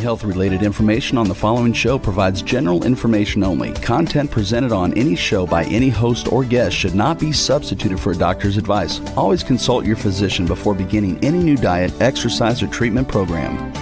health-related information on the following show provides general information only. Content presented on any show by any host or guest should not be substituted for a doctor's advice. Always consult your physician before beginning any new diet, exercise, or treatment program.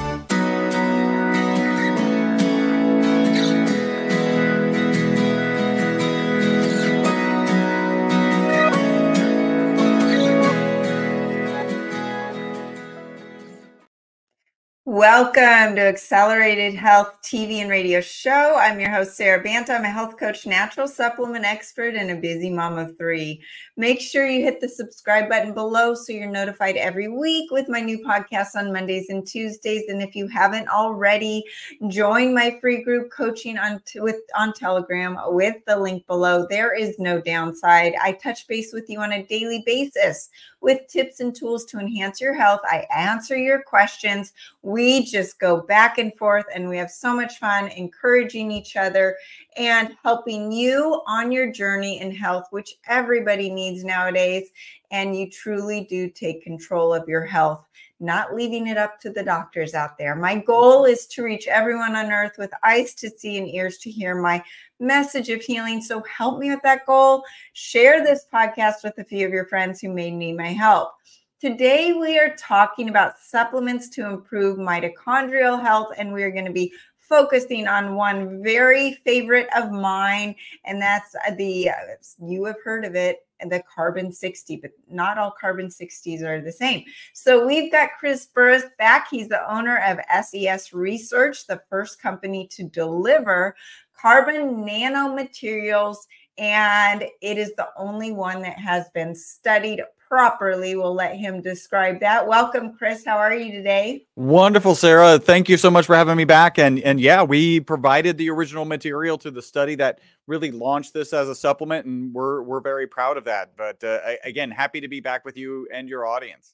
Welcome to Accelerated Health TV and radio show. I'm your host, Sarah Banta. I'm a health coach, natural supplement expert, and a busy mom of three. Make sure you hit the subscribe button below so you're notified every week with my new podcasts on Mondays and Tuesdays. And if you haven't already, join my free group coaching on Telegram with the link below. There is no downside. I touch base with you on a daily basis with tips and tools to enhance your health. I answer your questions. We just go back and forth, and we have so much fun encouraging each other and helping you on your journey in health, which everybody needs nowadays. And you truly do take control of your health, not leaving it up to the doctors out there. My goal is to reach everyone on earth with eyes to see and ears to hear my message of healing. So help me with that goal. Share this podcast with a few of your friends who may need my help. Today, we are talking about supplements to improve mitochondrial health, and we are going to be focusing on one very favorite of mine, and that's you have heard of it, the carbon 60, but not all carbon 60s are the same. So we've got Chris Burres back. He's the owner of SES Research, the first company to deliver carbon nanomaterials, and it is the only one that has been studied properly. We'll let him describe that. Welcome, Chris. How are you today? Wonderful, Sarah. Thank you so much for having me back. And yeah, we provided the original material to the study that really launched this as a supplement, and we're very proud of that. But again, happy to be back with you and your audience.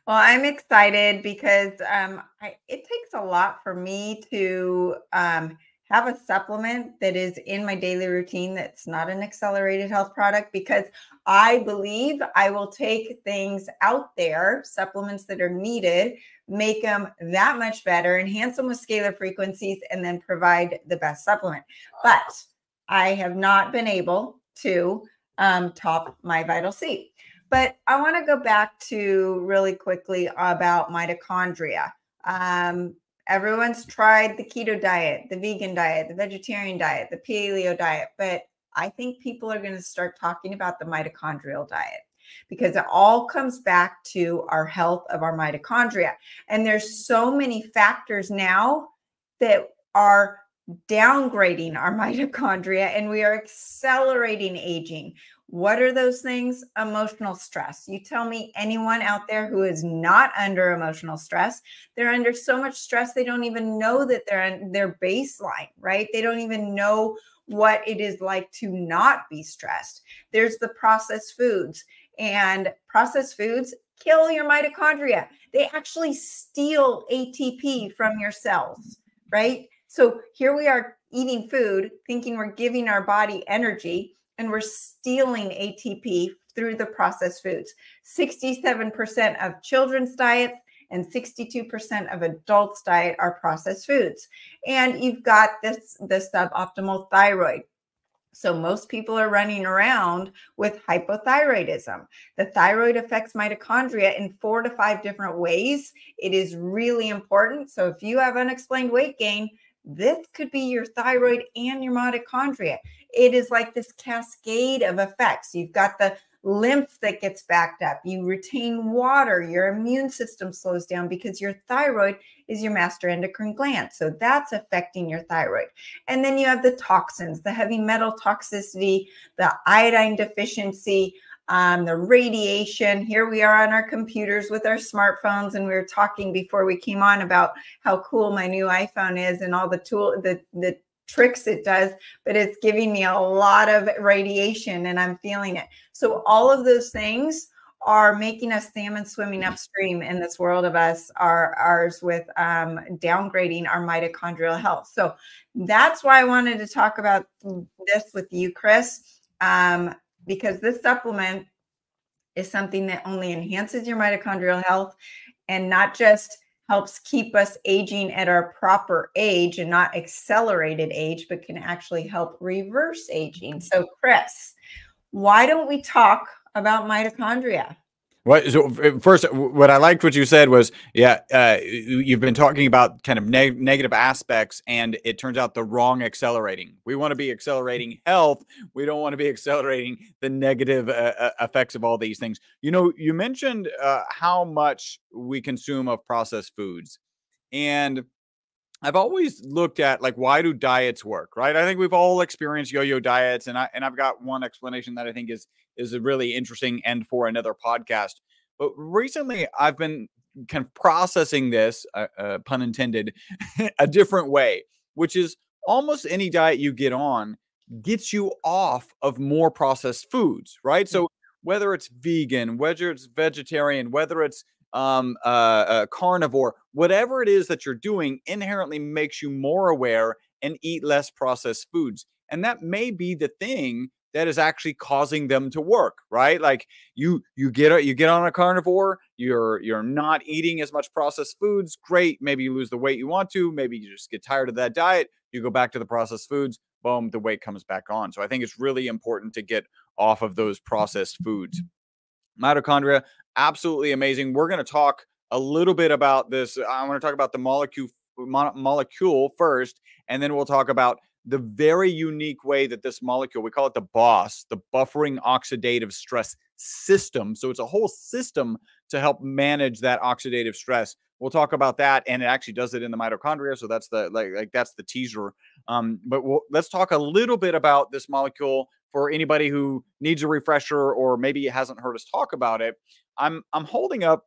Well, I'm excited because it takes a lot for me to have a supplement that is in my daily routine that's not an accelerated health product, because I believe I will take things out there, supplements that are needed, make them that much better, enhance them with scalar frequencies, and then provide the best supplement. But I have not been able to top MyVitalC. But I want to go back to really quickly about mitochondria. Everyone's tried the keto diet, the vegan diet, the vegetarian diet, the paleo diet, but I think people are going to start talking about the mitochondrial diet, because it all comes back to our health of our mitochondria. And there's so many factors now that are downgrading our mitochondria, and we are accelerating aging. What are those things? Emotional stress. You tell me anyone out there who is not under emotional stress. They're under so much stress, they don't even know that they're in their baseline, right? They don't even know what it is like to not be stressed. There's the processed foods, and processed foods kill your mitochondria. They actually steal ATP from your cells, right? So here we are eating food, thinking we're giving our body energy, and we're stealing ATP through the processed foods. 67% of children's diets and 62% of adults' diet are processed foods. And you've got the suboptimal thyroid. So most people are running around with hypothyroidism. The thyroid affects mitochondria in 4 to 5 different ways. It is really important. So if you have unexplained weight gain, this could be your thyroid and your mitochondria. It is like this cascade of effects. You've got the lymph that gets backed up. You retain water. Your immune system slows down because your thyroid is your master endocrine gland. So that's affecting your thyroid. And then you have the toxins, the heavy metal toxicity, the iodine deficiency, the radiation. Here we are on our computers with our smartphones, and we were talking before we came on about how cool my new iPhone is and all the tricks it does, but it's giving me a lot of radiation and I'm feeling it. So all of those things are making us salmon swimming upstream in this world of ours with downgrading our mitochondrial health. So that's why I wanted to talk about this with you, Chris, because this supplement is something that only enhances your mitochondrial health and not just helps keep us aging at our proper age and not accelerated age, but can actually help reverse aging. So, Chris, why don't we talk about mitochondria? So first, what I liked what you said was, you've been talking about kind of negative aspects, and it turns out the wrong accelerating. We want to be accelerating health. We don't want to be accelerating the negative effects of all these things. You know, you mentioned how much we consume of processed foods, and I've always looked at, like, why do diets work, right? I think we've all experienced yo-yo diets, and I've got one explanation that I think is really interesting and for another podcast. But recently, I've been kind of processing this, pun intended, a different way, which is almost any diet you get on gets you off of more processed foods, right? So whether it's vegan, whether it's vegetarian, whether it's carnivore, whatever it is that you're doing inherently makes you more aware and eat less processed foods. And that may be the thing that is actually causing them to work, right? Like you get on a carnivore, you're not eating as much processed foods. Great. Maybe you lose the weight you want to, maybe you just get tired of that diet. You go back to the processed foods, boom, the weight comes back on. So I think it's really important to get off of those processed foods. Mitochondria, absolutely amazing. We're going to talk a little bit about this. I want to talk about the molecule first, and then we'll talk about the very unique way that this molecule, we call it the BOSS, the buffering oxidative stress system. So it's a whole system to help manage that oxidative stress. We'll talk about that, and it actually does it in the mitochondria. So that's the that's the teaser. But let's talk a little bit about this molecule for anybody who needs a refresher or maybe hasn't heard us talk about it. I'm holding up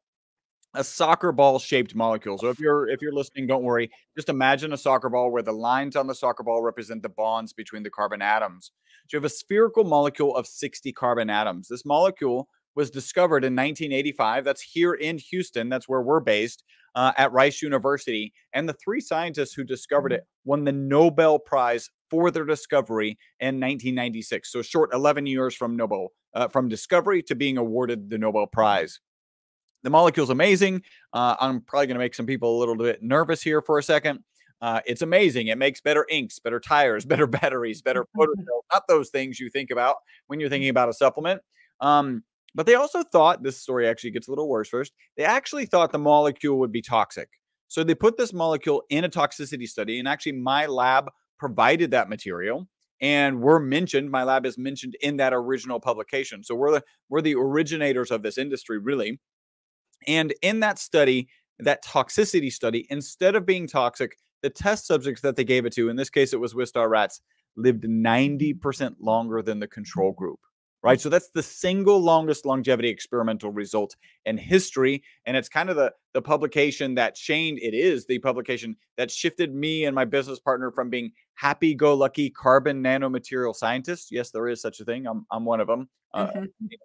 a soccer ball shaped molecule. So if you're listening, don't worry. Just imagine a soccer ball where the lines on the soccer ball represent the bonds between the carbon atoms. So you have a spherical molecule of 60 carbon atoms. This molecule was discovered in 1985. That's here in Houston. That's where we're based, at Rice University. And the three scientists who discovered it won the Nobel Prize for their discovery in 1996. So short 11 years from from discovery to being awarded the Nobel Prize. The molecule's amazing. I'm probably going to make some people a little bit nervous here for a second. It's amazing. It makes better inks, better tires, better batteries, better photocells. Not those things you think about when you're thinking about a supplement. But they also thought, this story actually gets a little worse first, they actually thought the molecule would be toxic. So they put this molecule in a toxicity study, and actually my lab provided that material. And my lab is mentioned in that original publication. So we're the originators of this industry, really. And in that study, that toxicity study, instead of being toxic, the test subjects that they gave it to, in this case, it was Wistar rats, lived 90% longer than the control group, right? So that's the single longest longevity experimental result in history. And it's kind of the publication that the publication that shifted me and my business partner from being happy-go-lucky carbon nanomaterial scientists. Yes, there is such a thing. I'm one of them.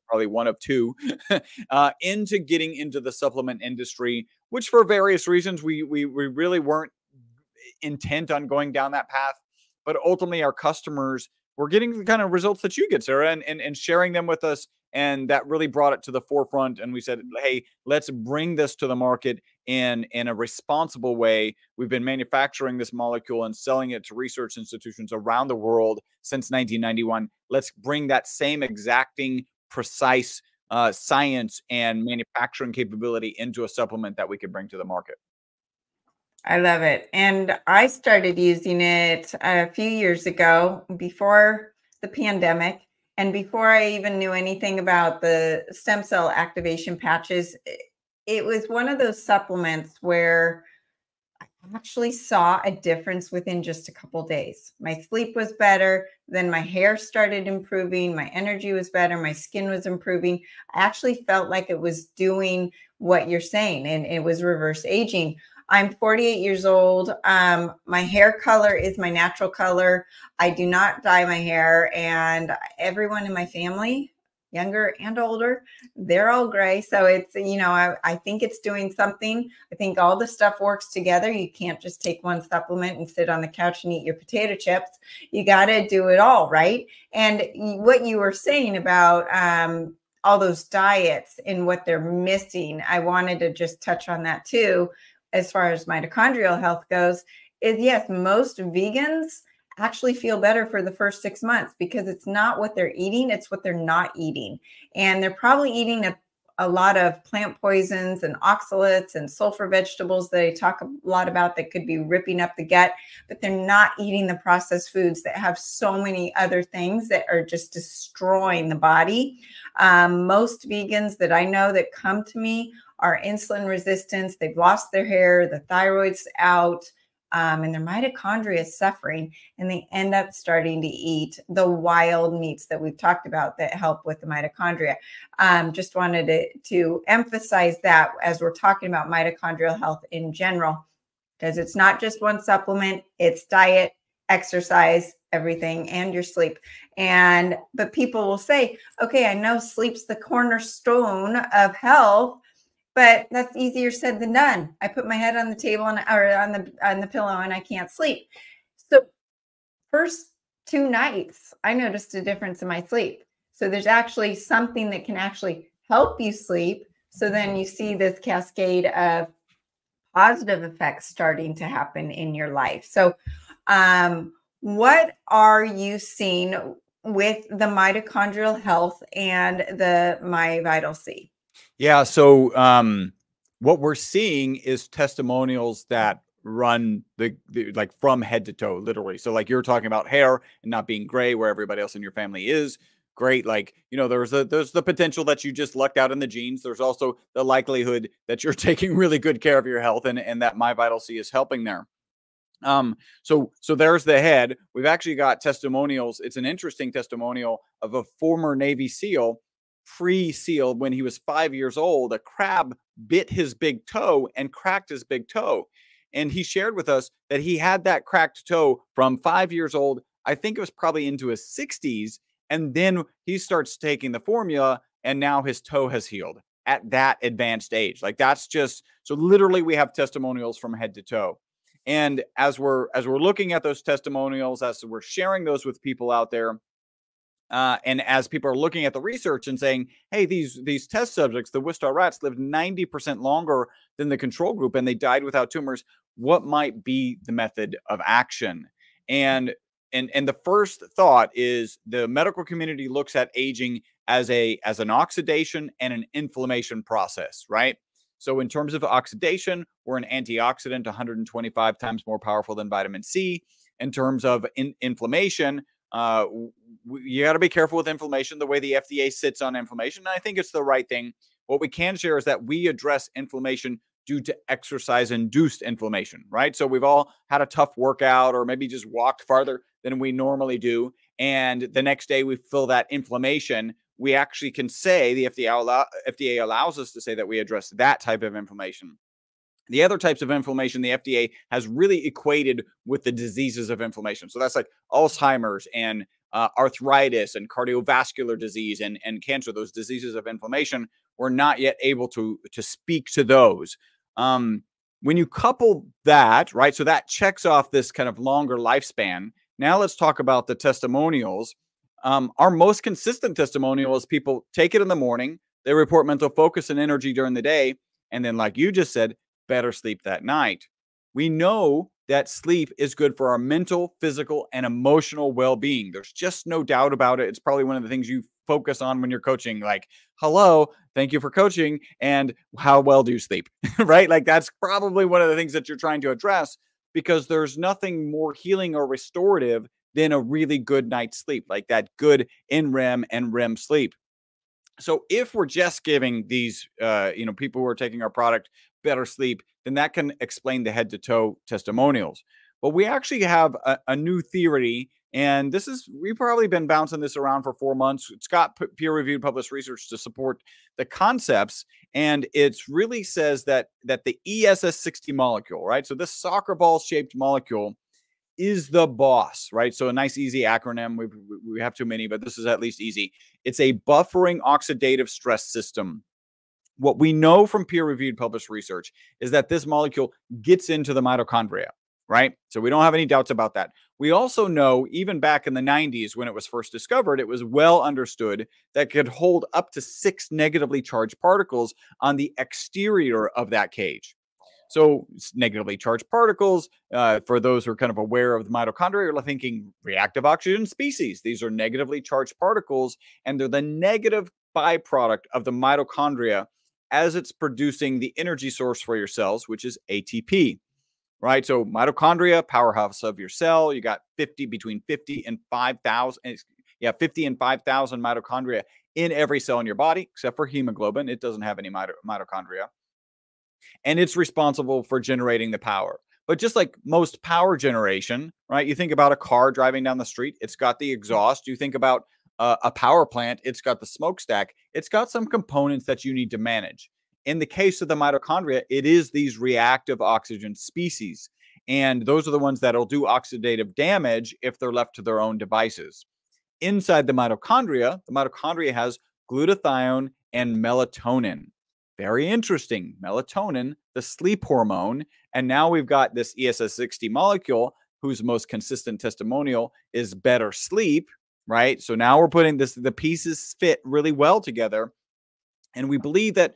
Probably one of two, into getting into the supplement industry, which for various reasons, we really weren't intent on going down that path. But ultimately, our customers were getting the kind of results that you get, Sarah, and sharing them with us. And that really brought it to the forefront. And we said, hey, let's bring this to the market in a responsible way. We've been manufacturing this molecule and selling it to research institutions around the world since 1991. Let's bring that same exacting, precise science and manufacturing capability into a supplement that we could bring to the market. I love it. And I started using it a few years ago, before the pandemic. And before I even knew anything about the stem cell activation patches, it was one of those supplements where I actually saw a difference within just a couple days. My sleep was better, then my hair started improving, my energy was better, my skin was improving. I actually felt like it was doing what you're saying, and it was reverse aging. I'm 48 years old. My hair color is my natural color. I do not dye my hair, and everyone in my family, younger and older, they're all gray. So it's, I think it's doing something. I think all the stuff works together. You can't just take one supplement and sit on the couch and eat your potato chips. You got to do it all, right? And what you were saying about all those diets and what they're missing, I wanted to just touch on that too. as far as mitochondrial health goes is, yes, most vegans actually feel better for the first 6 months because it's not what they're eating, it's what they're not eating. And they're probably eating a lot of plant poisons and oxalates and sulfur vegetables that I talk a lot about that could be ripping up the gut, but they're not eating the processed foods that have so many other things that are just destroying the body. Most vegans that I know that come to me are insulin resistant. They've lost their hair, the thyroid's out, and their mitochondria is suffering, and they end up starting to eat the wild meats that we've talked about that help with the mitochondria. Just wanted to emphasize that as we're talking about mitochondrial health in general, because it's not just one supplement, it's diet, exercise, everything, and your sleep. But people will say, okay, I know sleep's the cornerstone of health, but that's easier said than done. I put my head on the table or on the pillow and I can't sleep. So first 2 nights, I noticed a difference in my sleep. So there's actually something that can actually help you sleep. So then you see this cascade of positive effects starting to happen in your life. So what are you seeing with the mitochondrial health and the MyVitalC? Yeah. So what we're seeing is testimonials that run the like from head to toe, literally. So like you're talking about hair and not being gray where everybody else in your family is. Great. Like, you know, there's the potential that you just lucked out in the genes. There's also the likelihood that you're taking really good care of your health and that MyVitalC is helping there. So there's the head. We've actually got testimonials. It's an interesting testimonial of a former Navy SEAL, pre-SEAL, when he was 5 years old. A crab bit his big toe and cracked his big toe. And he shared with us that he had that cracked toe from 5 years old. I think it was probably into his 60s. And then he starts taking the formula and now his toe has healed at that advanced age. Like that's just, so literally we have testimonials from head to toe. And as we're looking at those testimonials, as we're sharing those with people out there, and as people are looking at the research and saying, hey, these test subjects, the Wistar rats, lived 90% longer than the control group and they died without tumors, what might be the method of action? And the first thought is the medical community looks at aging as an oxidation and an inflammation process, right? So in terms of oxidation, we're an antioxidant 125 times more powerful than vitamin C. In terms of inflammation, you got to be careful with inflammation, the way the FDA sits on inflammation. And I think it's the right thing. What we can share is that we address inflammation due to exercise-induced inflammation, right? So we've all had a tough workout or maybe just walked farther than we normally do. And the next day we feel that inflammation. We actually can say, the FDA allows us to say that we address that type of inflammation. The other types of inflammation the FDA has really equated with the diseases of inflammation. So that's like Alzheimer's and arthritis and cardiovascular disease and cancer, those diseases of inflammation. We're not yet able to speak to those. When you couple that, right, so that checks off this kind of longer lifespan. Now let's talk about the testimonials. Our most consistent testimonial is people take it in the morning, they report mental focus and energy during the day, and then like you just said, better sleep that night. We know that sleep is good for our mental, physical, and emotional well-being. There's just no doubt about it. It's probably one of the things you focus on when you're coaching, like, hello, thank you for coaching, and how well do you sleep, right? Like that's probably one of the things that you're trying to address, because there's nothing more healing or restorative than a really good night's sleep, like that good NREM and REM sleep. So if we're just giving these, people who are taking our product better sleep, then that can explain the head to toe testimonials. But we actually have a new theory, and we've probably been bouncing this around for 4 months. It's got peer-reviewed published research to support the concepts, and it really says that the ESS60 molecule, right? So this soccer ball shaped molecule is the boss, right? So a nice, easy acronym. We have too many, but this is at least easy. It's a buffering oxidative stress system. What we know from peer-reviewed published research is that this molecule gets into the mitochondria, right? So we don't have any doubts about that. We also know, even back in the 90s when it was first discovered, it was well understood that it could hold up to 6 negatively charged particles on the exterior of that cage. So it's negatively charged particles, for those who are kind of aware of the mitochondria, are thinking reactive oxygen species. These are negatively charged particles, and they're the negative byproduct of the mitochondria as it's producing the energy source for your cells, which is ATP. Right. So mitochondria, powerhouse of your cell. You got between 50 and 5,000. Yeah, 50 and 5,000 mitochondria in every cell in your body, except for hemoglobin. It doesn't have any mitochondria. And it's responsible for generating the power. But just like most power generation, right? You think about a car driving down the street, it's got the exhaust. You think about a power plant, it's got the smokestack. It's got some components that you need to manage. In the case of the mitochondria, it is these reactive oxygen species. And those are the ones that'll do oxidative damage if they're left to their own devices. Inside the mitochondria has glutathione and melatonin. Very interesting. Melatonin, the sleep hormone. And now we've got this ESS60 molecule whose most consistent testimonial is better sleep, right? So now we're putting the pieces fit really well together. And we believe that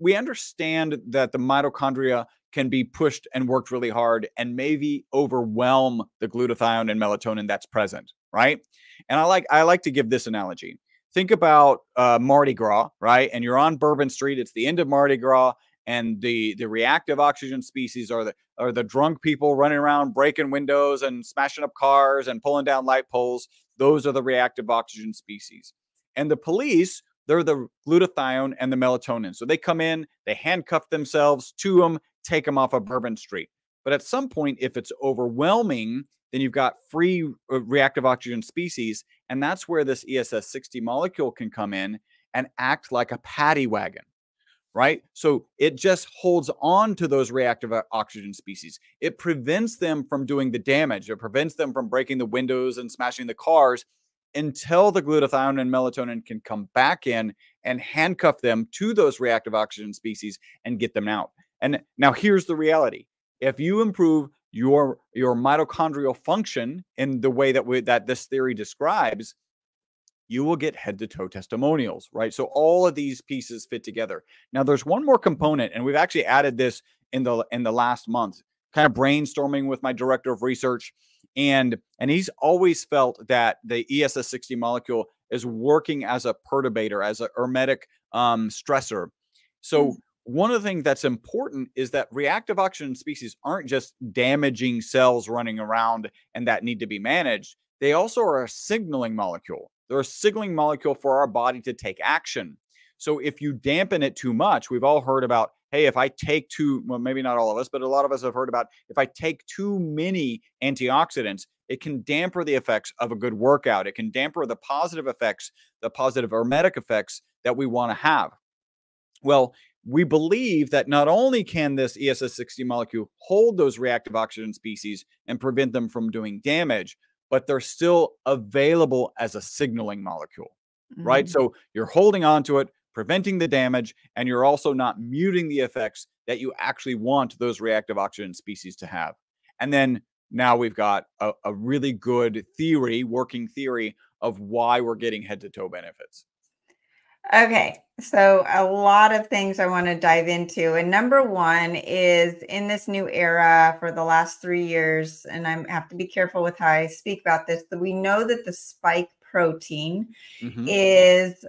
we understand that the mitochondria can be pushed and worked really hard and maybe overwhelm the glutathione and melatonin that's present, right? And I like to give this analogy. Think about Mardi Gras, right? And you're on Bourbon Street. It's the end of Mardi Gras, and the reactive oxygen species are the drunk people running around breaking windows and smashing up cars and pulling down light poles. Those are the reactive oxygen species. And the police, they're the glutathione and the melatonin. So they come in, they handcuff themselves to them, take them off of Bourbon Street. But at some point, if it's overwhelming, then you've got free reactive oxygen species. And that's where this ESS60 molecule can come in and act like a paddy wagon, right? So it just holds on to those reactive oxygen species. It prevents them from doing the damage. It prevents them from breaking the windows and smashing the cars until the glutathione and melatonin can come back in and handcuff them to those reactive oxygen species and get them out. And now here's the reality. If you improve your mitochondrial function in the way that this theory describes, you will get head to toe testimonials, right? So all of these pieces fit together. Now there's one more component, and we've actually added this in the last month, kind of brainstorming with my director of research. And he's always felt that the ESS60 molecule is working as a perturbator, as a hermetic stressor. So one of the things that's important is that reactive oxygen species aren't just damaging cells running around and that need to be managed. They also are a signaling molecule. They're a signaling molecule for our body to take action. So if you dampen it too much, we've all heard about, hey, if I take well, maybe not all of us, but a lot of us have heard about, if I take too many antioxidants, it can damper the effects of a good workout. It can damper the positive effects, the positive hermetic effects that we want to have. Well, we believe that not only can this ESS60 molecule hold those reactive oxygen species and prevent them from doing damage, but they're still available as a signaling molecule, right? So you're holding on to it, preventing the damage, and you're also not muting the effects that you actually want those reactive oxygen species to have. And then now we've got a really good theory, working theory of why we're getting head to toe benefits. Okay, so a lot of things I want to dive into. And number one is in this new era for the last 3 years, and I have to be careful with how I speak about this, that we know that the spike protein is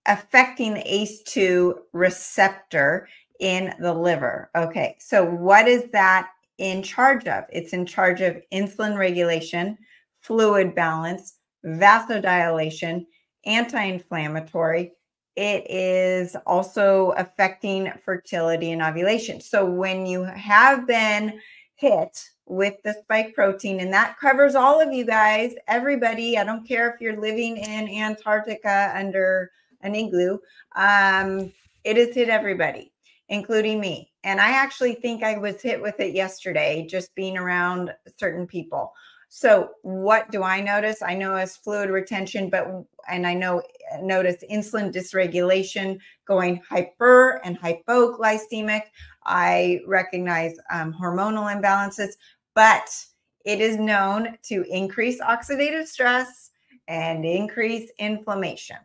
affecting the ACE2 receptor in the liver. Okay, so what is that in charge of? It's in charge of insulin regulation, fluid balance, vasodilation, anti-inflammatory. It is also affecting fertility and ovulation. So when you have been hit with the spike protein, and that covers all of you guys, everybody, I don't care if you're living in Antarctica under an igloo, it has hit everybody, including me. And I actually think I was hit with it yesterday, just being around certain people. So what do I notice? I notice fluid retention, and I notice insulin dysregulation, going hyper and hypoglycemic. I recognize hormonal imbalances, but it is known to increase oxidative stress and increase inflammation.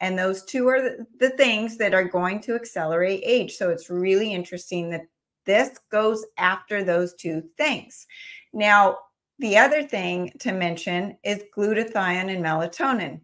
And those two are the things that are going to accelerate age. So it's really interesting that This goes after those two things. Now, the other thing to mention is glutathione and melatonin.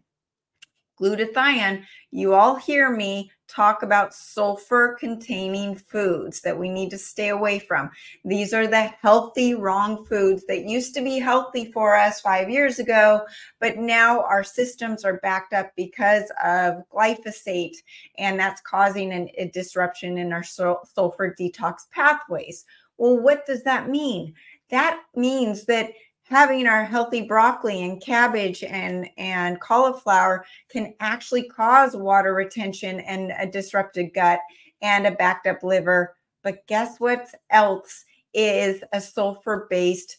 Glutathione, you all hear me talk about sulfur containing foods that we need to stay away from. These are the healthy wrong foods that used to be healthy for us 5 years ago, but now our systems are backed up because of glyphosate, and that's causing a disruption in our sulfur detox pathways. Well, what does that mean? That means that having our healthy broccoli and cabbage and cauliflower can actually cause water retention and a disrupted gut and a backed up liver. But guess what else is a sulfur-based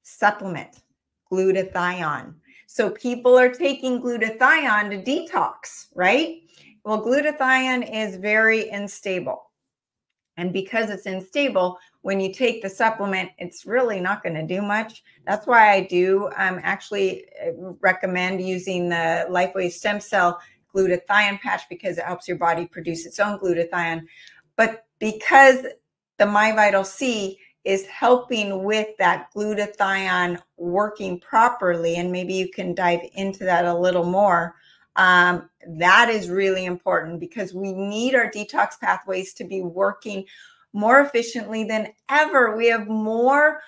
supplement? Glutathione. So people are taking glutathione to detox, right? Well, glutathione is very unstable. And because it's unstable, when you take the supplement, it's really not going to do much. That's why I do actually recommend using the LifeWave stem cell glutathione patch, because it helps your body produce its own glutathione. But because the MyVitalC is helping with that glutathione working properly, and maybe you can dive into that a little more, that is really important, because we need our detox pathways to be working more efficiently than ever. We have more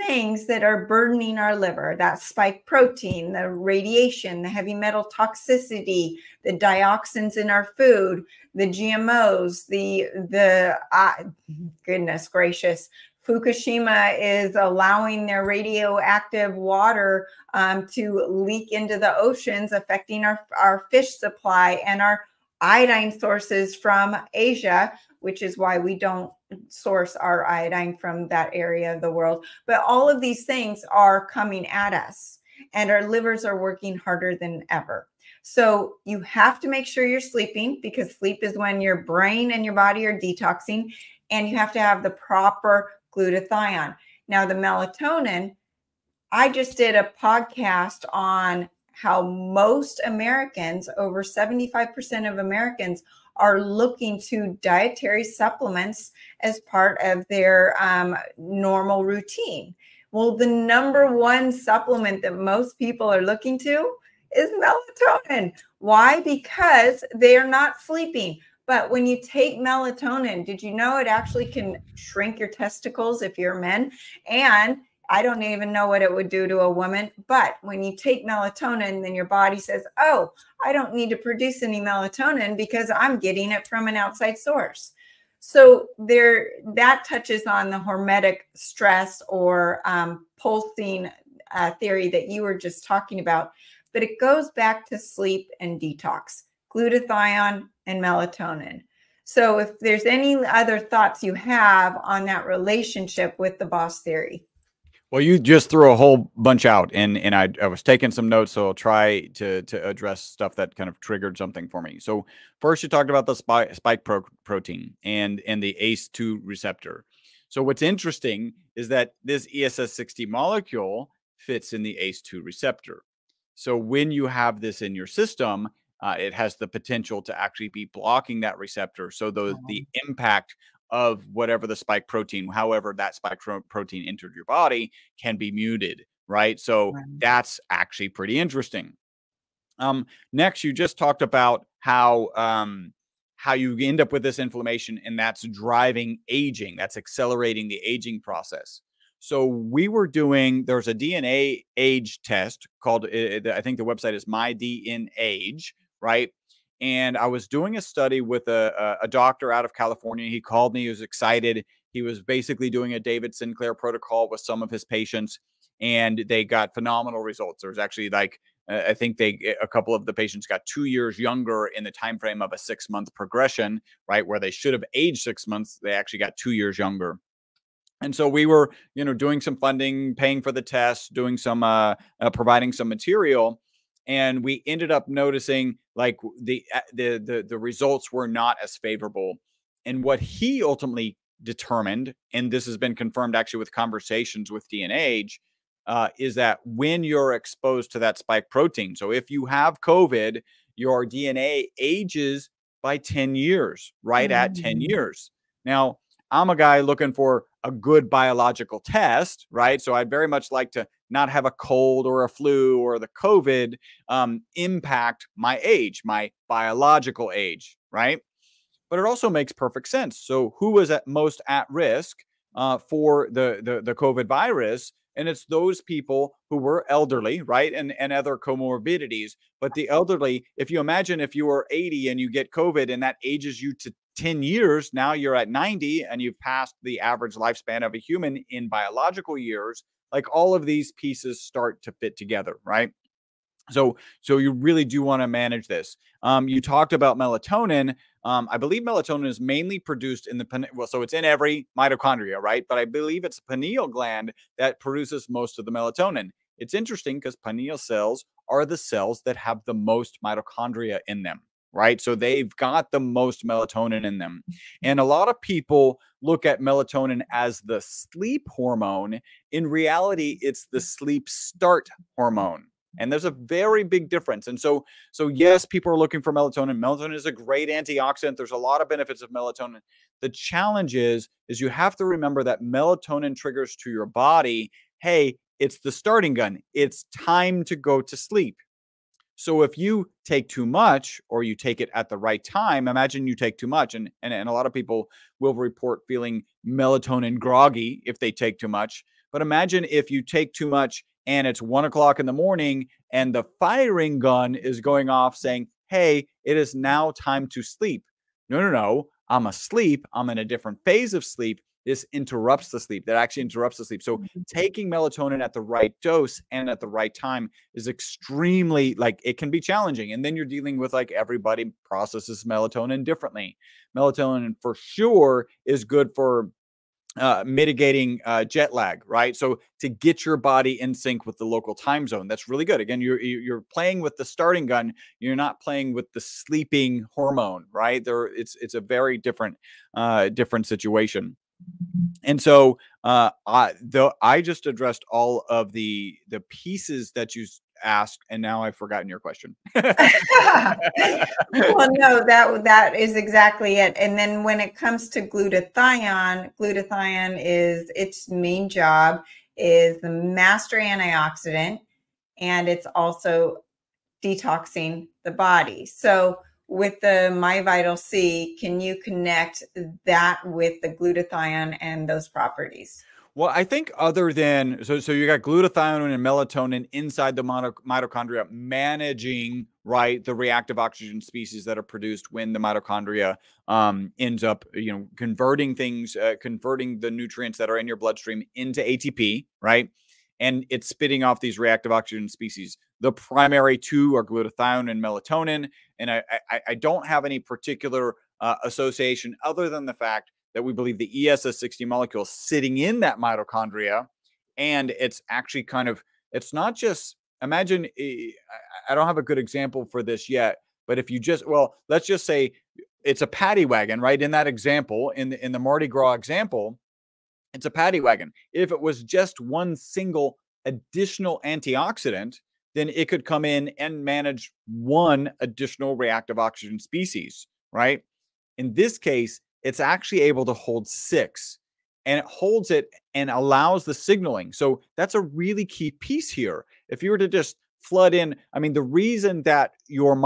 things that are burdening our liver: that spike protein, the radiation, the heavy metal toxicity, the dioxins in our food, the GMOs, the goodness gracious, Fukushima is allowing their radioactive water to leak into the oceans, affecting our fish supply and our iodine sources from Asia, which is why we don't source our iodine from that area of the world. But all of these things are coming at us, and our livers are working harder than ever. So you have to make sure you're sleeping, because sleep is when your brain and your body are detoxing, and you have to have the proper glutathione. Now, the melatonin, I just did a podcast on how most Americans, over 75% of Americans, are looking to dietary supplements as part of their normal routine. Well, the number one supplement that most people are looking to is melatonin. Why? Because they are not sleeping. But when you take melatonin, did you know it actually can shrink your testicles if you're men? And I don't even know what it would do to a woman. But when you take melatonin, then your body says, oh, I don't need to produce any melatonin because I'm getting it from an outside source. So that touches on the hormetic stress or pulsing theory that you were just talking about. But it goes back to sleep and detox, glutathione and melatonin. So if there's any other thoughts you have on that relationship with the boss theory. Well, you just threw a whole bunch out, and I was taking some notes, so I'll try to address stuff that kind of triggered something for me. So first, you talked about the spike protein and the ACE2 receptor. So what's interesting is that this ESS60 molecule fits in the ACE2 receptor. So when you have this in your system, it has the potential to actually be blocking that receptor. So the impact of whatever the spike protein, however that spike protein entered your body, can be muted, right? So that's actually pretty interesting. Next, you just talked about how you end up with this inflammation, and that's driving aging. That's accelerating the aging process. So we were doing, there's a DNA age test called, I think the website is MyDNAge, right? And I was doing a study with a doctor out of California. He called me. He was excited. He was basically doing a David Sinclair protocol with some of his patients, and they got phenomenal results. There was actually like, I think a couple of the patients got 2 years younger in the time frame of a 6-month progression, right? Where they should have aged 6 months, they actually got 2 years younger. And so we were, doing some funding, paying for the test, doing some, providing some material. And we ended up noticing like the results were not as favorable. And what he ultimately determined, and this has been confirmed actually with conversations with DNAge, is that when you're exposed to that spike protein, so if you have COVID, your DNA ages by 10 years, right at 10 years. Now, I'm a guy looking for a good biological test, right? So I'd very much like to not have a cold or a flu or the COVID impact my age, my biological age, right? But it also makes perfect sense. So who is at most at risk for the COVID virus? And it's those people who were elderly, right? And other comorbidities. But the elderly, if you imagine if you were 80 and you get COVID and that ages you to 10 years, now you're at 90 and you've passed the average lifespan of a human in biological years, like all of these pieces start to fit together, right? So you really do want to manage this. You talked about melatonin. I believe melatonin is mainly produced in the so it's in every mitochondria, right? But I believe it's the pineal gland that produces most of the melatonin. It's interesting because pineal cells are the cells that have the most mitochondria in them, right? So they've got the most melatonin in them. And a lot of people look at melatonin as the sleep hormone. In reality, it's the sleep start hormone. And there's a very big difference. And so yes, people are looking for melatonin. Melatonin is a great antioxidant. There's a lot of benefits of melatonin. The challenge is you have to remember that melatonin triggers to your body, hey, it's the starting gun. It's time to go to sleep. So if you take too much or you take it at the right time, imagine you take too much. And a lot of people will report feeling melatonin groggy if they take too much. But imagine if you take too much and it's 1 o'clock in the morning and the firing gun is going off saying, hey, it is now time to sleep. No. I'm asleep. I'm in a different phase of sleep. This interrupts the sleep. That actually interrupts the sleep. So taking melatonin at the right dose and at the right time is extremely, like, it can be challenging. And then you're dealing with, like, everybody processes melatonin differently. Melatonin for sure is good for mitigating jet lag, right? So to get your body in sync with the local time zone, that's really good. Again, you're playing with the starting gun. You're not playing with the sleeping hormone, right? It's a very different situation. And so I just addressed all of the pieces that you asked, and now I've forgotten your question. Well, no, that is exactly it. And then when it comes to glutathione is, its main job is the master antioxidant, and it's also detoxing the body. So with the MyVitalC, can you connect that with the glutathione and those properties? Well, I think other than, so you got glutathione and melatonin inside the mitochondria managing, right, the reactive oxygen species that are produced when the mitochondria ends up, converting the nutrients that are in your bloodstream into ATP, right? And it's spitting off these reactive oxygen species. The primary two are glutathione and melatonin. And I don't have any particular association other than the fact that we believe the ESS60 molecule sitting in that mitochondria. And it's actually it's not just, imagine, I don't have a good example for this yet, but if you let's just say it's a paddy wagon, right? In that example, in the Mardi Gras example, it's a paddy wagon. If it was just one single additional antioxidant, then it could come in and manage one additional reactive oxygen species, right? In this case, it's actually able to hold 6, and it holds it and allows the signaling. So that's a really key piece here. If you were to just flood in, I mean, the reason that your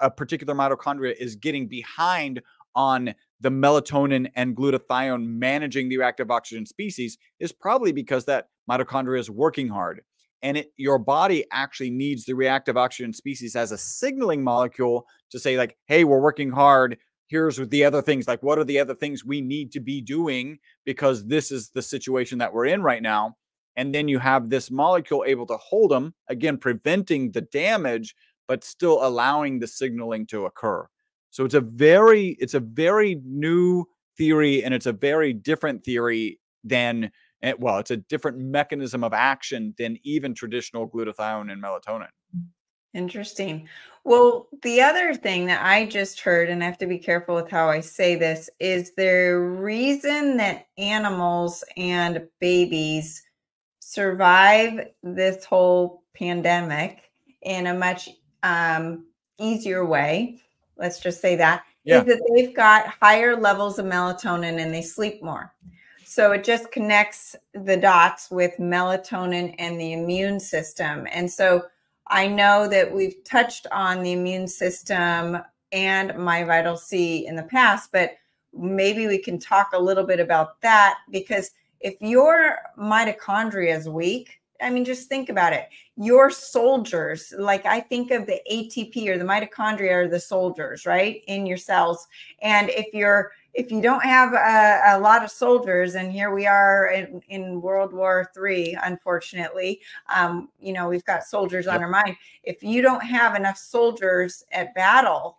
a particular mitochondria is getting behind on the melatonin and glutathione managing the reactive oxygen species is probably because that mitochondria is working hard. And your body actually needs the reactive oxygen species as a signaling molecule to say, like, hey, we're working hard. Here's the other things. Like, what are the other things we need to be doing? Because this is the situation that we're in right now. And then you have this molecule able to hold them, again, preventing the damage, but still allowing the signaling to occur. So it's a very new theory, and it's a very different theory than, it's a different mechanism of action than even traditional glutathione and melatonin. Interesting. Well, the other thing that I just heard, and I have to be careful with how I say this, is the reason that animals and babies survive this whole pandemic in a much easier way, let's just say that, Yeah. is that they've got higher levels of melatonin and they sleep more. So it just connects the dots with melatonin and the immune system. And so I know that we've touched on the immune system and MyVitalC in the past, but maybe we can talk a little bit about that, because if your mitochondria is weak, I mean, just think about it. Your soldiers, like I think of the ATP or the mitochondria are the soldiers, right, in your cells. And if you don't have a lot of soldiers, and here we are in World War III, unfortunately, you know, we've got soldiers on our mind. If you don't have enough soldiers at battle,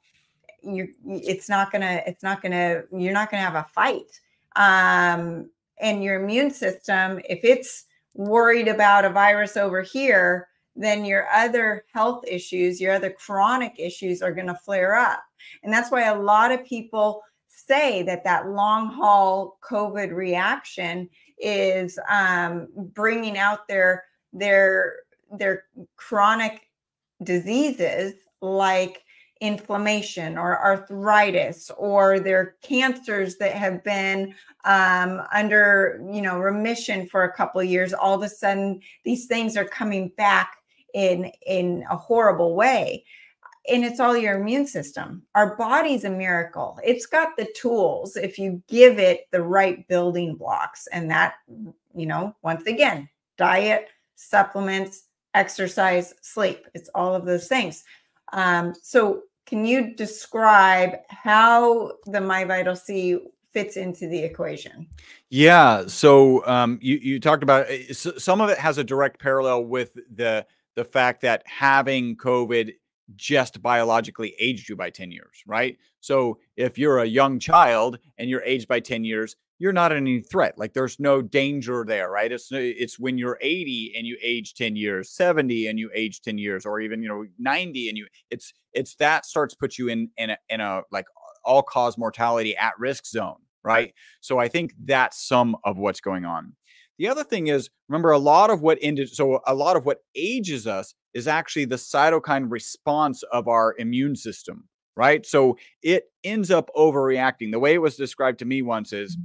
you're not gonna have a fight. And your immune system, if it's worried about a virus over here, then your other health issues, your other chronic issues are going to flare up. And that's why a lot of people say that long haul COVID reaction is bringing out their chronic diseases like inflammation or arthritis, or their cancers that have been under, you know, remission for a couple of years. All of a sudden, these things are coming back in a horrible way. And it's all your immune system. Our body's a miracle. It's got the tools if you give it the right building blocks. And that, you know, once again, diet, supplements, exercise, sleep. It's all of those things. So can you describe how the MyVitalC fits into the equation? Yeah. So you talked about some of it has a direct parallel with the fact that having COVID just biologically aged you by 10 years, right? So if you're a young child and you're aged by 10 years, you're not any threat. Like there's no danger there, right? It's when you're 80 and you age 10 years, 70 and you age 10 years, or even, you know, 90 and it's that starts to put you in a like all cause mortality at risk zone, right? So I think that's some of what's going on. The other thing is, remember, a lot of what ages us is actually the cytokine response of our immune system, right? So it ends up overreacting. The way it was described to me once is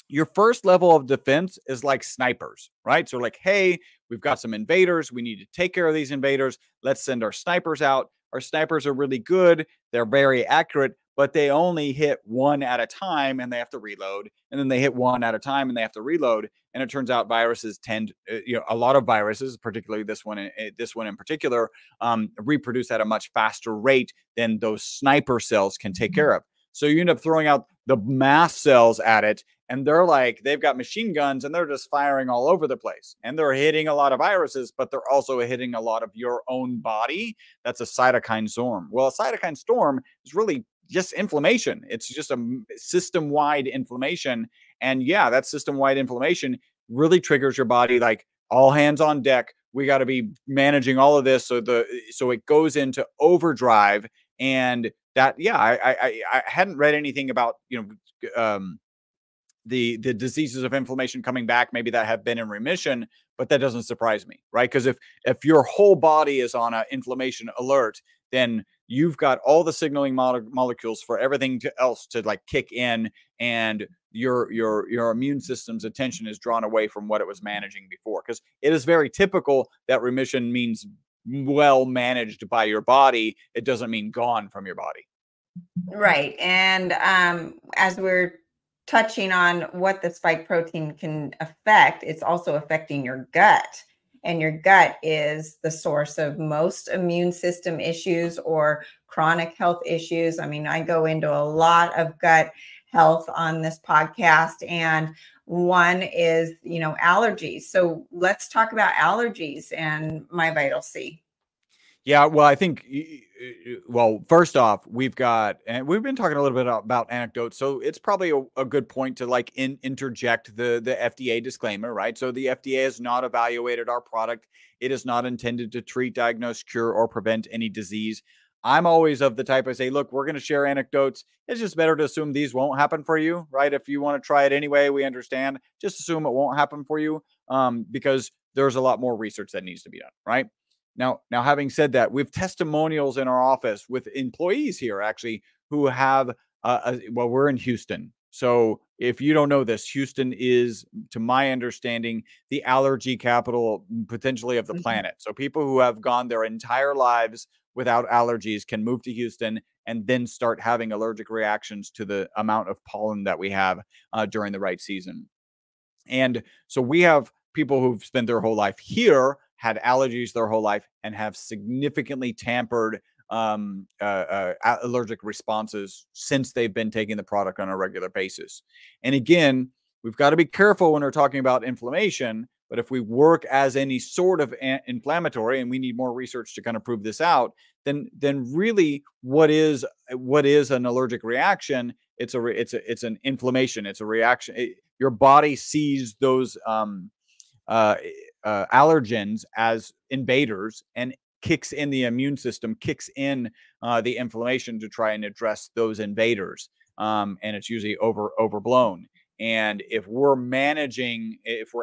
your first level of defense is like snipers, right? So like, hey, we've got some invaders. We need to take care of these invaders. Let's send our snipers out. Our snipers are really good. They're very accurate, but they only hit one at a time and they have to reload. And then they hit one at a time and they have to reload. And it turns out viruses tend, a lot of viruses, particularly this one in particular, reproduce at a much faster rate than those sniper cells can take care of. So you end up throwing out the mast cells at it, and they've got machine guns and they're just firing all over the place. And they're hitting a lot of viruses, but they're also hitting a lot of your own body. That's a cytokine storm. Well, a cytokine storm is really just inflammation. It's just a system-wide inflammation. And yeah, that system-wide inflammation really triggers your body like all hands on deck. We got to be managing all of this so it goes into overdrive. And that, yeah, I hadn't read anything about, the diseases of inflammation coming back, maybe that have been in remission, but that doesn't surprise me, right? Because if your whole body is on an inflammation alert, then you've got all the signaling molecules for everything else to like kick in, and your immune system's attention is drawn away from what it was managing before. Because it is very typical that remission means well managed by your body. It doesn't mean gone from your body. Right. And as we're touching on what the spike protein can affect, it's also affecting your gut. And your gut is the source of most immune system issues or chronic health issues. I mean, I go into a lot of gut health on this podcast, and one is, allergies. So let's talk about allergies and MyVitalC. Yeah, well, I think, first off, we've been talking a little bit about anecdotes, so it's probably a good point to like interject the FDA disclaimer, right? So the FDA has not evaluated our product. It is not intended to treat, diagnose, cure, or prevent any disease. I'm always of the type I say, look, we're going to share anecdotes. It's just better to assume these won't happen for you, right? If you want to try it anyway, we understand. Just assume it won't happen for you, because there's a lot more research that needs to be done, right? Now, having said that, we have testimonials in our office with employees here actually who have well, we're in Houston. So if you don't know this, Houston is, to my understanding, the allergy capital potentially of the planet. So people who have gone their entire lives without allergies can move to Houston and then start having allergic reactions to the amount of pollen that we have during the right season. And so we have people who've spent their whole life here, had allergies their whole life, and have significantly tampered allergic responses since they've been taking the product on a regular basis. And again, we've got to be careful when we're talking about inflammation. But if we work as any sort of inflammatory, and we need more research to kind of prove this out, then really what is an allergic reaction? It's an inflammation. It's a reaction. Your body sees those allergens as invaders and kicks in the immune system, kicks in the inflammation to try and address those invaders. And it's usually overblown. And if we're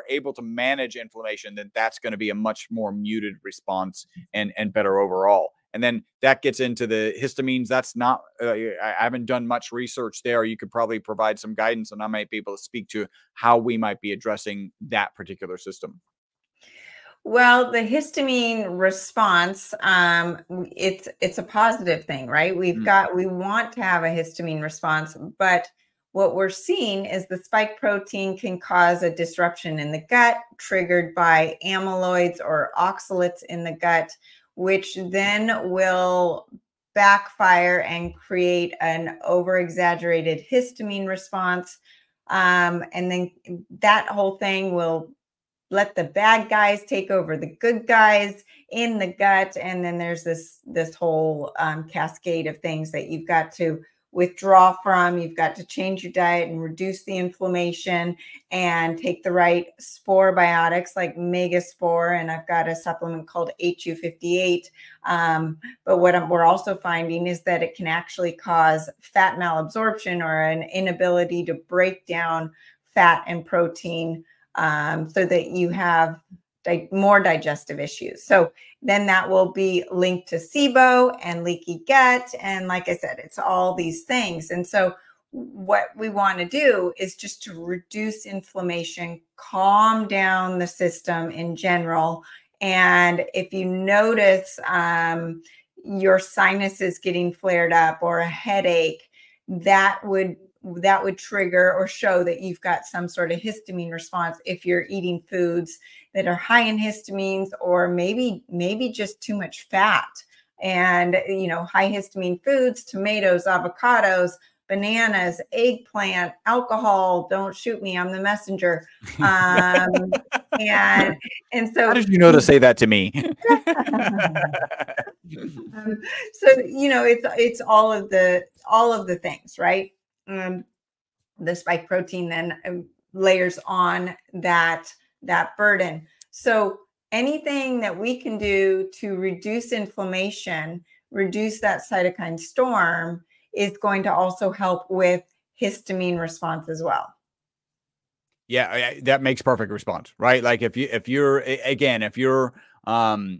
able to manage inflammation, then that's going to be a much more muted response and better overall. And then that gets into the histamines. That's not, I haven't done much research there. You could probably provide some guidance, and I might be able to speak to how we might be addressing that particular system. Well, the histamine response, it's a positive thing, right? We want to have a histamine response, but what we're seeing is the spike protein can cause a disruption in the gut triggered by amyloids or oxalates in the gut, which then will backfire and create an over-exaggerated histamine response. And then that whole thing will let the bad guys take over the good guys in the gut. And then there's this whole cascade of things that you've got to withdraw from. You've got to change your diet and reduce the inflammation and take the right spore biotics like Megaspore. And I've got a supplement called HU58. But what we're also finding is that it can actually cause fat malabsorption or an inability to break down fat and protein, so that you have more digestive issues. So then that will be linked to SIBO and leaky gut. And like I said, it's all these things. And so what we want to do is just to reduce inflammation, calm down the system in general. And if you notice your sinuses getting flared up or a headache, that would trigger or show that you've got some sort of histamine response if you're eating foods that are high in histamines, or maybe just too much fat. And, high histamine foods, tomatoes, avocados, bananas, eggplant, alcohol. Don't shoot me, I'm the messenger. And so how did you know to say that to me? It's all of the things, right? The spike protein then layers on that burden. So anything that we can do to reduce inflammation, reduce that cytokine storm, is going to also help with histamine response as well. Yeah, that makes perfect response, right? Like if you're and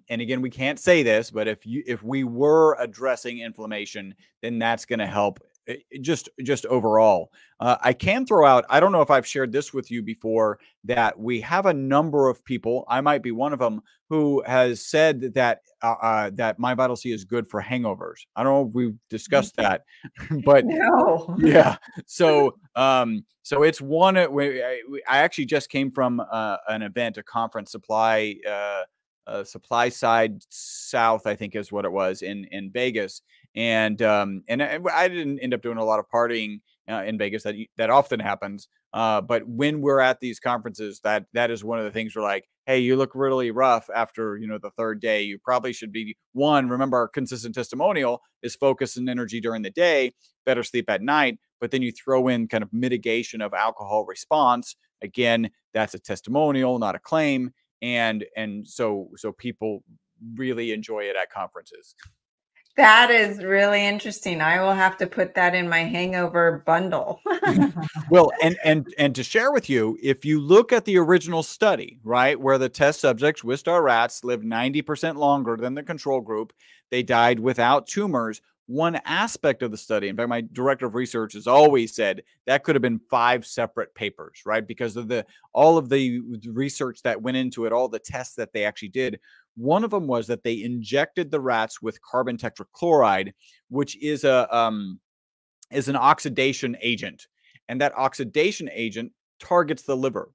again, we can't say this, but if we were addressing inflammation, then that's going to help just overall. I can throw out, I don't know if I've shared this with you before, that we have a number of people, I might be one of them, who has said that that MyVitalC is good for hangovers. I don't know if we've discussed that, but no. Yeah. So it's one. I actually just came from an event, a conference, Supply Side South, I think is what it was, in Vegas. And I didn't end up doing a lot of partying in Vegas. That often happens. But when we're at these conferences, that is one of the things we're like, hey, you look really rough after, the third day. You probably should be, remember our consistent testimonial is focus and energy during the day, better sleep at night. But then you throw in kind of mitigation of alcohol response. Again, that's a testimonial, not a claim. And so people really enjoy it at conferences. That is really interesting. I will have to put that in my hangover bundle. Well, and to share with you, if you look at the original study, right, where the test subjects, Wistar rats, lived 90% longer than the control group, they died without tumors. one aspect of the study. In fact, my director of research has always said that could have been 5 separate papers, right? Because of all of the research that went into it, all the tests that they actually did. One of them was that they injected the rats with carbon tetrachloride, which is an oxidation agent. And that oxidation agent targets the liver.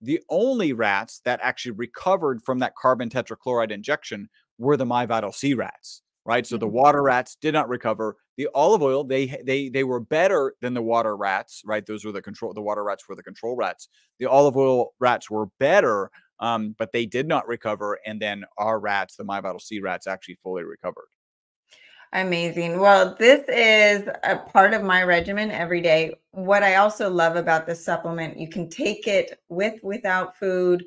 The only rats that actually recovered from that carbon tetrachloride injection were the MyVitalC rats, right? So the water rats did not recover. The olive oil, they were better than the water rats, right? Those were the water rats were the control rats. The olive oil rats were better, but they did not recover. And then our rats, the MyVitalC rats, actually fully recovered. Amazing. Well, this is a part of my regimen every day. What I also love about this supplement, you can take it without food.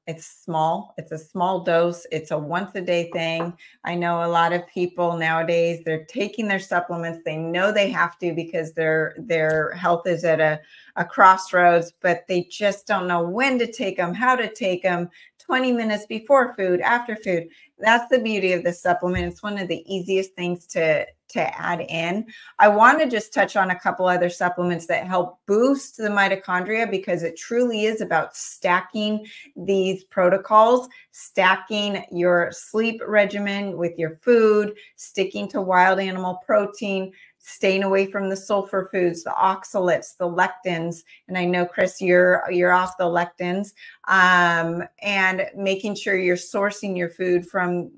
It's small. It's a small dose. It's a once a day thing. I know a lot of people nowadays, they're taking their supplements. They know they have to because their health is at a crossroads, but they just don't know when to take them, how to take them, 20 minutes before food, after food. That's the beauty of this supplement. It's one of the easiest things to add in. I want to just touch on a couple other supplements that help boost the mitochondria, because it truly is about stacking these protocols, stacking your sleep regimen with your food, sticking to wild animal protein, staying away from the sulfur foods, the oxalates, the lectins. And I know, Chris, you're off the lectins, and making sure you're sourcing your food from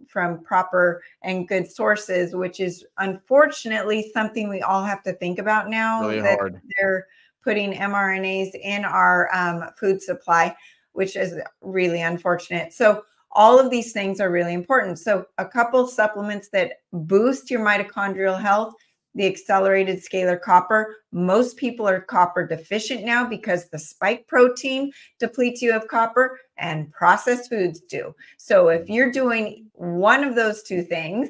proper and good sources, which is unfortunately something we all have to think about now. Really that hard. They're putting mRNAs in our food supply, which is really unfortunate. So all of these things are really important. So a couple supplements that boost your mitochondrial health: the accelerated scalar copper. Most people are copper deficient now because the spike protein depletes you of copper, and processed foods do. So if you're doing one of those two things,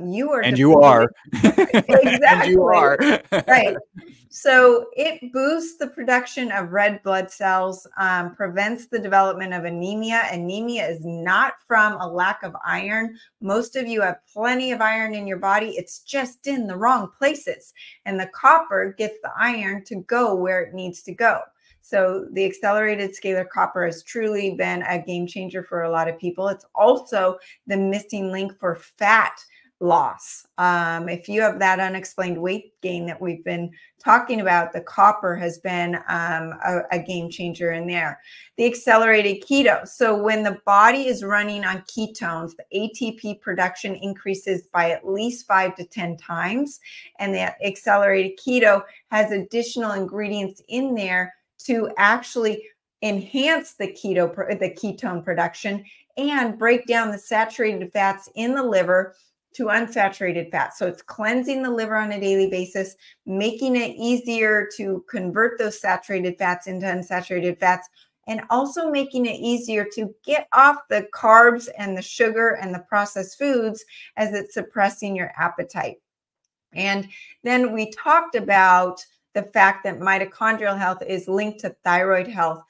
you are. And you are. Exactly. And you are. Right. So it boosts the production of red blood cells, prevents the development of anemia. Anemia is not from a lack of iron. Most of you have plenty of iron in your body. It's just in the wrong places. And the copper gets the iron to go where it needs to go. So the accelerated scalar copper has truly been a game changer for a lot of people. It's also the missing link for fat loss. If you have that unexplained weight gain that we've been talking about, the copper has been a game changer in there. The accelerated keto. So when the body is running on ketones, the ATP production increases by at least 5 to 10 times. And the accelerated keto has additional ingredients in there to actually enhance the ketone production and break down the saturated fats in the liver to unsaturated fat. So it's cleansing the liver on a daily basis, making it easier to convert those saturated fats into unsaturated fats, and also making it easier to get off the carbs and the sugar and the processed foods, as it's suppressing your appetite. And then we talked about the fact that mitochondrial health is linked to thyroid health.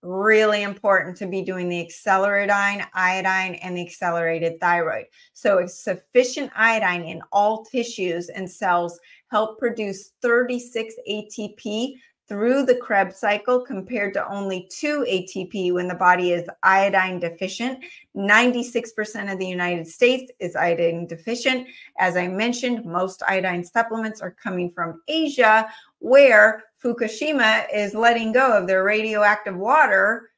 Really important to be doing the accelerated iodine, and the accelerated thyroid. So it's sufficient iodine in all tissues and cells help produce 36 ATP through the Krebs cycle, compared to only 2 ATP when the body is iodine deficient. 96% of the United States is iodine deficient. As I mentioned, most iodine supplements are coming from Asia, where Fukushima is letting go of their radioactive water,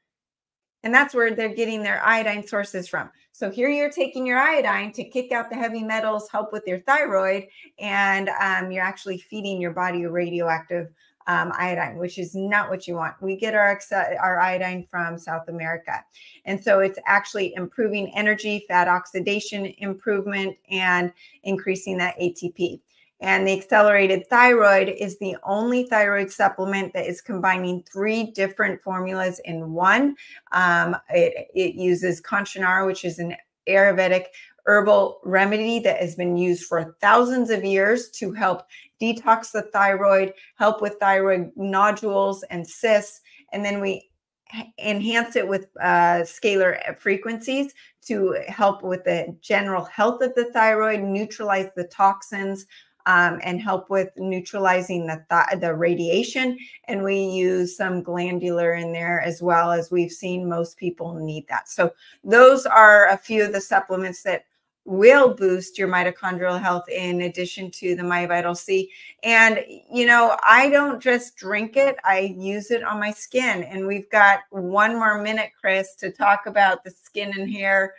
and that's where they're getting their iodine sources from. So here you're taking your iodine to kick out the heavy metals, help with your thyroid, and you're actually feeding your body a radioactive iodine, which is not what you want. We get our iodine from South America. And so it's actually improving energy, fat oxidation improvement, and increasing that ATP. And the accelerated thyroid is the only thyroid supplement that is combining 3 different formulas in one. It uses Conchinara, which is an Ayurvedic herbal remedy that has been used for thousands of years to help detox the thyroid, help with thyroid nodules and cysts. And then we enhance it with scalar frequencies to help with the general health of the thyroid, neutralize the toxins, and help with neutralizing the radiation. And we use some glandular in there as well, as we've seen most people need that. So those are a few of the supplements that will boost your mitochondrial health in addition to the MyVitalC. And, you know, I don't just drink it, I use it on my skin. And we've got one more minute, Chris, to talk about the skin and hair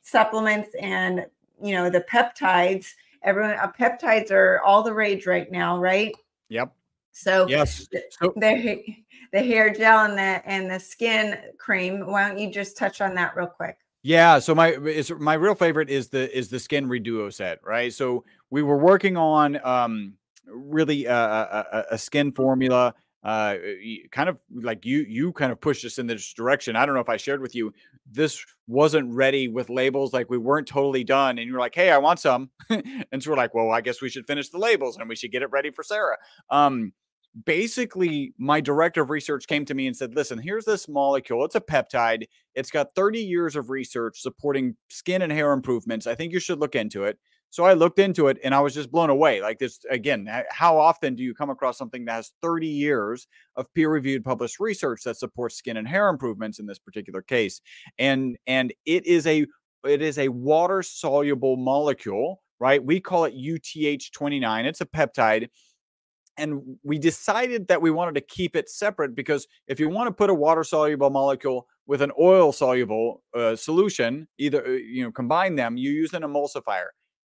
supplements and, you know, the peptides. Peptides are all the rage right now, right? Yep. So yes, the hair gel and the skin cream. Why don't you just touch on that real quick? Yeah, so my real favorite is the Skin Reduo set, right? So we were working on really a skin formula, kind of like you kind of pushed us in this direction. I don't know if I shared with you, this wasn't ready with labels, like we weren't totally done, and you were like, hey, I want some. And so we're like, well, I guess we should finish the labels and we should get it ready for Sarah. Basically, my director of research came to me and said, listen, here's this molecule. It's a peptide. It's got 30 years of research supporting skin and hair improvements. I think you should look into it. So I looked into it and I was just blown away. Like this, again, how often do you come across something that has 30 years of peer-reviewed published research that supports skin and hair improvements in this particular case? And it is a water-soluble molecule, right? We call it UTH29. It's a peptide. And we decided that we wanted to keep it separate because if you want to put a water-soluble molecule with an oil-soluble solution, either combine them, you use an emulsifier.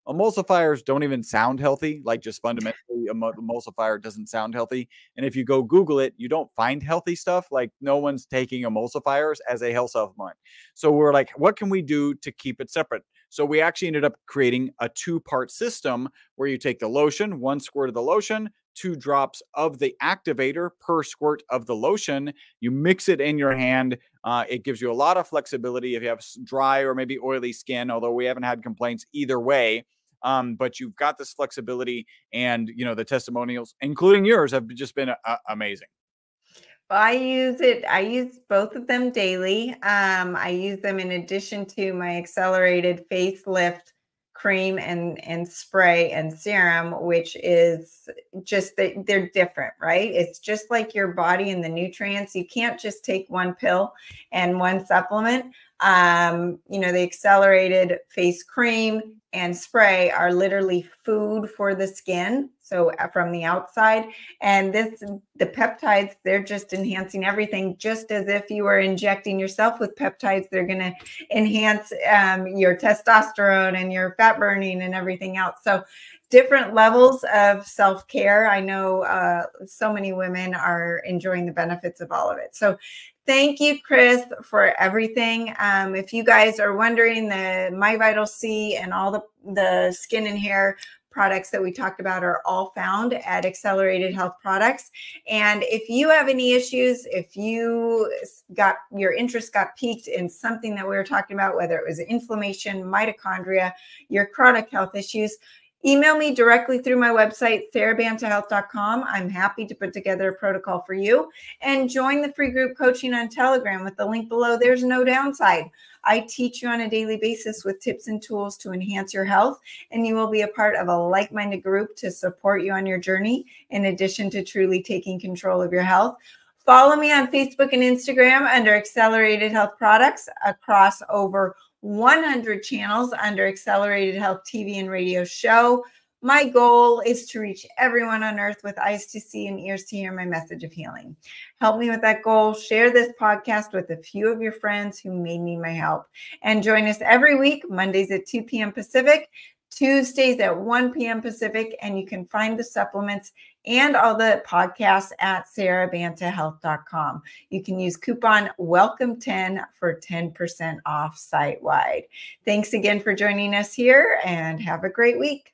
Emulsifiers don't even sound healthy. Like, just fundamentally, emulsifier doesn't sound healthy. And if you go Google it, you don't find healthy stuff. Like, no one's taking emulsifiers as a health supplement. So we're like, what can we do to keep it separate? So we actually ended up creating a 2-part system where you take the lotion, 1 squirt of the lotion, 2 drops of the activator per squirt of the lotion. You mix it in your hand. It gives you a lot of flexibility if you have dry or maybe oily skin, although we haven't had complaints either way. But you've got this flexibility, and the testimonials, including yours, have just been amazing. I use both of them daily. I use them in addition to my accelerated facelift cream and spray and serum, which is just that they're different, right? It's just like your body and the nutrients. You can't just take one pill and one supplement. The accelerated face cream and spray are literally food for the skin. So from the outside, and the peptides, they're just enhancing everything, just as if you were injecting yourself with peptides. They're going to enhance your testosterone and your fat burning and everything else. So different levels of self-care. I know so many women are enjoying the benefits of all of it. So thank you, Chris, for everything. If you guys are wondering, the MyVitalC and all the skin and hair products that we talked about are all found at Accelerated Health Products. And if you have any issues, if your interest got piqued in something that we were talking about, whether it was inflammation, mitochondria, your chronic health issues, email me directly through my website, sarahbantahealth.com. I'm happy to put together a protocol for you. And join the free group coaching on Telegram with the link below. There's no downside. I teach you on a daily basis with tips and tools to enhance your health, and you will be a part of a like-minded group to support you on your journey, in addition to truly taking control of your health. Follow me on Facebook and Instagram under Accelerated Health Products, across over 100 channels under Accelerated Health TV and radio show. My goal is to reach everyone on earth with eyes to see and ears to hear my message of healing. Help me with that goal. Share this podcast with a few of your friends who may need my help. And join us every week, Mondays at 2 p.m. Pacific, Tuesdays at 1 p.m. Pacific, and you can find the supplements and all the podcasts at sarahbantahealth.com. You can use coupon WELCOME10 for 10% off site-wide. Thanks again for joining us here, and have a great week.